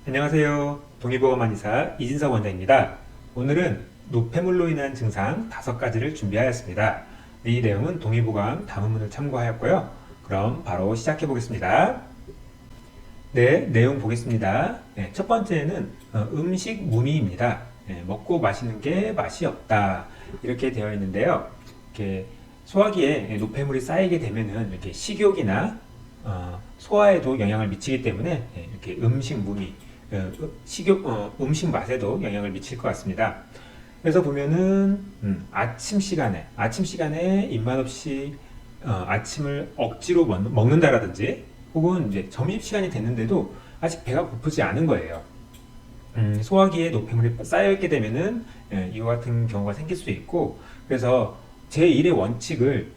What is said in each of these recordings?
안녕하세요. 동의보험한의사 이진석 원장입니다. 오늘은 노폐물로 인한 증상 5가지를 준비하였습니다. 이 내용은 동의보감 다문문을 참고하였고요. 그럼 바로 시작해 보겠습니다. 네, 내용 보겠습니다. 네, 첫 번째는 음식 무미입니다. 네, 먹고 마시는 게 맛이 없다. 이렇게 되어 있는데요. 이렇게 소화기에 노폐물이 쌓이게 되면은 이렇게 식욕이나 소화에도 영향을 미치기 때문에 이렇게 음식 무미, 음식 맛에도 영향을 미칠 것 같습니다. 그래서 보면은 아침 시간에 입맛 없이 아침을 억지로 먹는다라든지 혹은 이제 점심 시간이 됐는데도 아직 배가 고프지 않은 거예요. 소화기에 노폐물이 쌓여 있게 되면은 이와 같은 경우가 생길 수 있고, 그래서 제1의 원칙을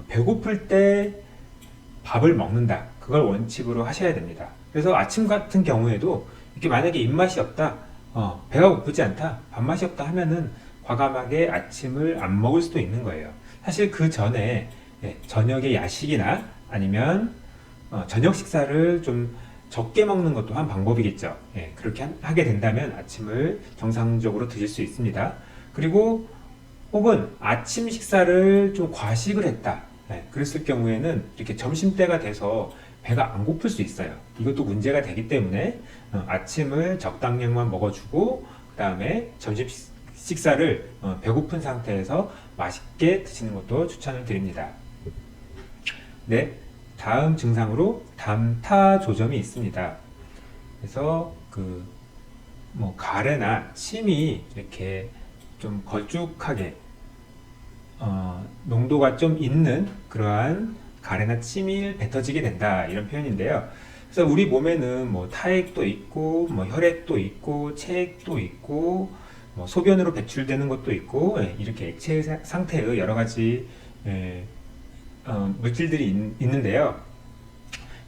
배고플 때 밥을 먹는다. 그걸 원칙으로 하셔야 됩니다. 그래서 아침 같은 경우에도 이렇게 만약에 입맛이 없다, 배가 고프지 않다, 밥맛이 없다 하면은 과감하게 아침을 안 먹을 수도 있는 거예요. 사실 그 전에 저녁에 야식이나 아니면 저녁 식사를 좀 적게 먹는 것도 한 방법이겠죠. 그렇게 하게 된다면 아침을 정상적으로 드실 수 있습니다. 그리고 혹은 아침 식사를 좀 과식을 했다. 그랬을 경우에는 이렇게 점심때가 돼서 배가 안 고플 수 있어요. 이것도 문제가 되기 때문에 아침을 적당량만 먹어주고 그 다음에 점심 식사를 배고픈 상태에서 맛있게 드시는 것도 추천을 드립니다. 네, 다음 증상으로 담타 조점이 있습니다. 그래서 가래나 침이 이렇게 좀 걸쭉하게 농도가 좀 있는 그러한 가래나 침이 뱉어지게 된다, 이런 표현인데요. 그래서 우리 몸에는 뭐 타액도 있고 뭐 혈액도 있고 체액도 있고 뭐 소변으로 배출되는 것도 있고 이렇게 액체 상태의 여러 가지 물질들이 있는데요.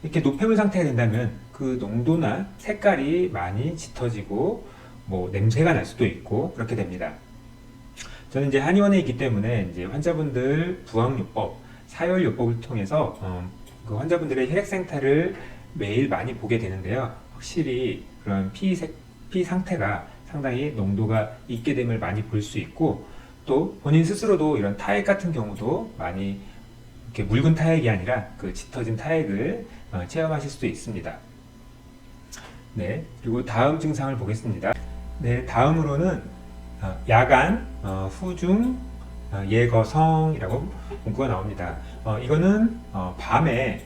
이렇게 노폐물 상태가 된다면 그 농도나 색깔이 많이 짙어지고 뭐 냄새가 날 수도 있고 그렇게 됩니다. 저는 이제 한의원에 있기 때문에 이제 환자분들 부항요법, 사열요법을 통해서 그 환자분들의 혈액 생태를 매일 많이 보게 되는데요. 확실히 그런 피 상태가 상당히 농도가 있게 됨을 많이 볼 수 있고, 또 본인 스스로도 이런 타액 같은 경우도 많이 이렇게 묽은 타액이 아니라 그 짙어진 타액을 체험하실 수도 있습니다. 네, 그리고 다음 증상을 보겠습니다. 네, 다음으로는 야간 후중 예거성이라고 문구가 나옵니다. 이거는 밤에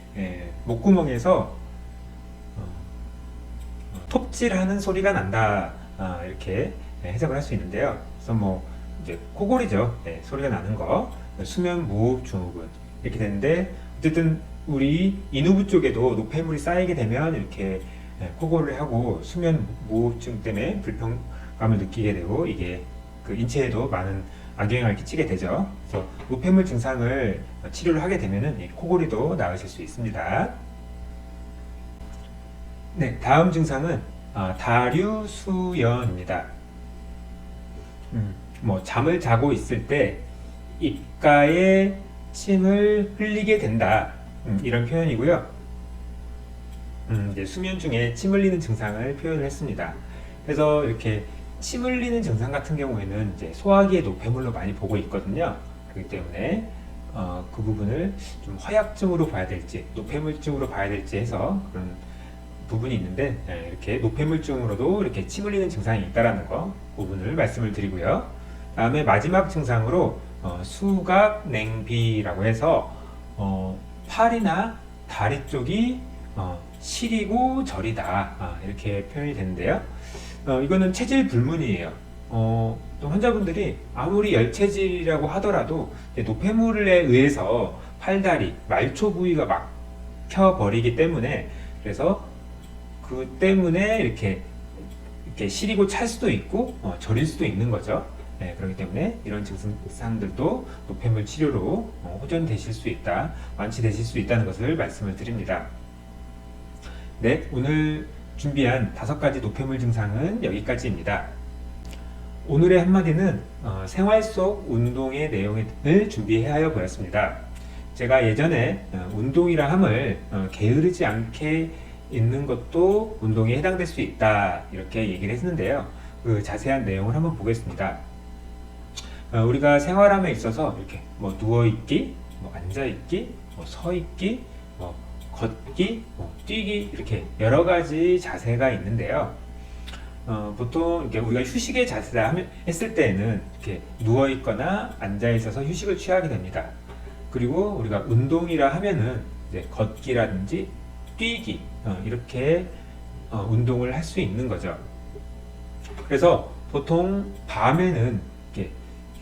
목구멍에서 톱질하는 소리가 난다, 이렇게 해석을 할 수 있는데요. 그래서 뭐 이제 코골이죠. 소리가 나는 거, 수면 무호흡 증후군 이렇게 되는데, 어쨌든 우리 인후부 쪽에도 노폐물이 쌓이게 되면 이렇게 코골이를 하고 수면 무호흡증 때문에 불편감을 느끼게 되고, 이게 그 인체에도 많은 악영향을 끼치게 되죠. 그래서 노폐물 증상을 치료를 하게 되면은 코골이도 나으실 수 있습니다. 네, 다음 증상은 다류수연입니다. 뭐 잠을 자고 있을 때 입가에 침을 흘리게 된다, 이런 표현이고요. 이제 수면 중에 침 흘리는 증상을 표현을 했습니다. 그래서 이렇게 침 흘리는 증상 같은 경우에는 이제 소화기의 노폐물로 많이 보고 있거든요. 그렇기 때문에 그 부분을 좀 허약증으로 봐야 될지 노폐물증으로 봐야 될지 해서 그런 부분이 있는데, 이렇게 노폐물증으로도 이렇게 침 흘리는 증상이 있다라는 거 부분을 말씀을 드리고요. 다음에 마지막 증상으로 수각냉비라고 해서 팔이나 다리 쪽이 시리고 저리다, 이렇게 표현이 되는데요. 이거는 체질 불문이에요. 또 환자분들이 아무리 열체질이라고 하더라도 노폐물에 의해서 팔다리, 말초 부위가 막혀버리기 때문에, 그래서 그 때문에 이렇게 시리고 찰 수도 있고 저릴 수도 있는 거죠. 그렇기 때문에 이런 증상들도 노폐물 치료로 호전되실 수 있다, 완치되실 수 있다는 것을 말씀을 드립니다. 네, 오늘 준비한 5가지 노폐물 증상은 여기까지입니다. 오늘의 한마디는 생활 속 운동의 내용을 준비하여 보았습니다. 제가 예전에 운동이라 함을 게으르지 않게 있는 것도 운동에 해당될 수 있다. 이렇게 얘기를 했는데요. 그 자세한 내용을 한번 보겠습니다. 우리가 생활함에 있어서 이렇게 뭐 누워있기, 뭐 앉아있기, 뭐 서있기, 뭐 걷기, 뭐 뛰기 이렇게 여러 가지 자세가 있는데요. 보통 이렇게 우리가 휴식의 자세라 했을 때는 이렇게 누워 있거나 앉아 있어서 휴식을 취하게 됩니다. 그리고 우리가 운동이라 하면은 이제 걷기라든지 뛰기 이렇게 운동을 할 수 있는 거죠. 그래서 보통 밤에는 이렇게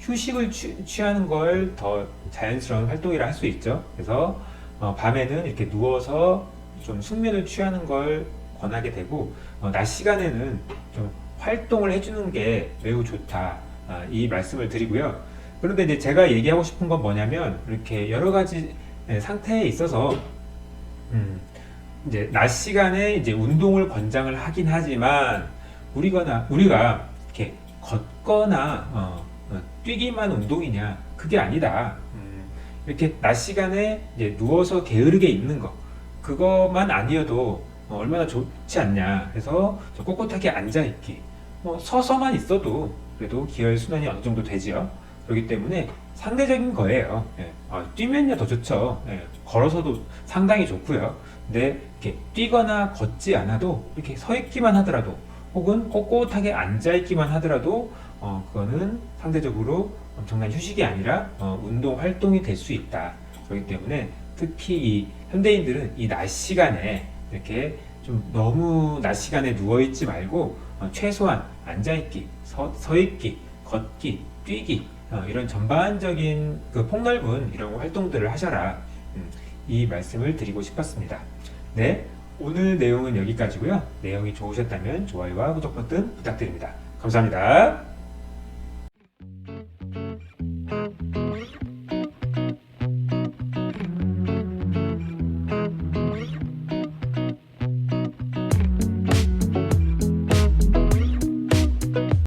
휴식을 취하는 걸 더 자연스러운 활동이라 할 수 있죠. 그래서 밤에는 이렇게 누워서 좀 숙면을 취하는 걸 권하게 되고 낮 시간에는 좀 활동을 해주는 게 매우 좋다. 이 말씀을 드리고요. 그런데 이제 제가 얘기하고 싶은 건 뭐냐면 이렇게 여러 가지 상태에 있어서 이제 낮 시간에 이제 운동을 권장을 하긴 하지만 우리가 이렇게 걷거나 뛰기만 운동이냐 그게 아니다. 이렇게 낮 시간에 이제 누워서 게으르게 있는 거 그것만 아니어도 얼마나 좋지 않냐. 그래서 꼿꼿하게 앉아 있기, 서서만 있어도 그래도 기혈 순환이 어느 정도 되지요. 그렇기 때문에 상대적인 거예요. 예. 뛰면야 더 좋죠. 예. 걸어서도 상당히 좋고요. 근데 이렇게 뛰거나 걷지 않아도 이렇게 서 있기만 하더라도 혹은 꼿꼿하게 앉아 있기만 하더라도 그거는 상대적으로 엄청난 휴식이 아니라 운동 활동이 될 수 있다. 그렇기 때문에 특히 이 현대인들은 이 낮 시간에 이렇게 좀 너무 낮 시간에 누워 있지 말고 최소한 앉아 있기, 서 있기, 걷기, 뛰기 이런 전반적인 그 폭넓은 이런 활동들을 하셔라. 이 말씀을 드리고 싶었습니다. 네, 오늘 내용은 여기까지고요. 내용이 좋으셨다면 좋아요와 구독 버튼 부탁드립니다. 감사합니다.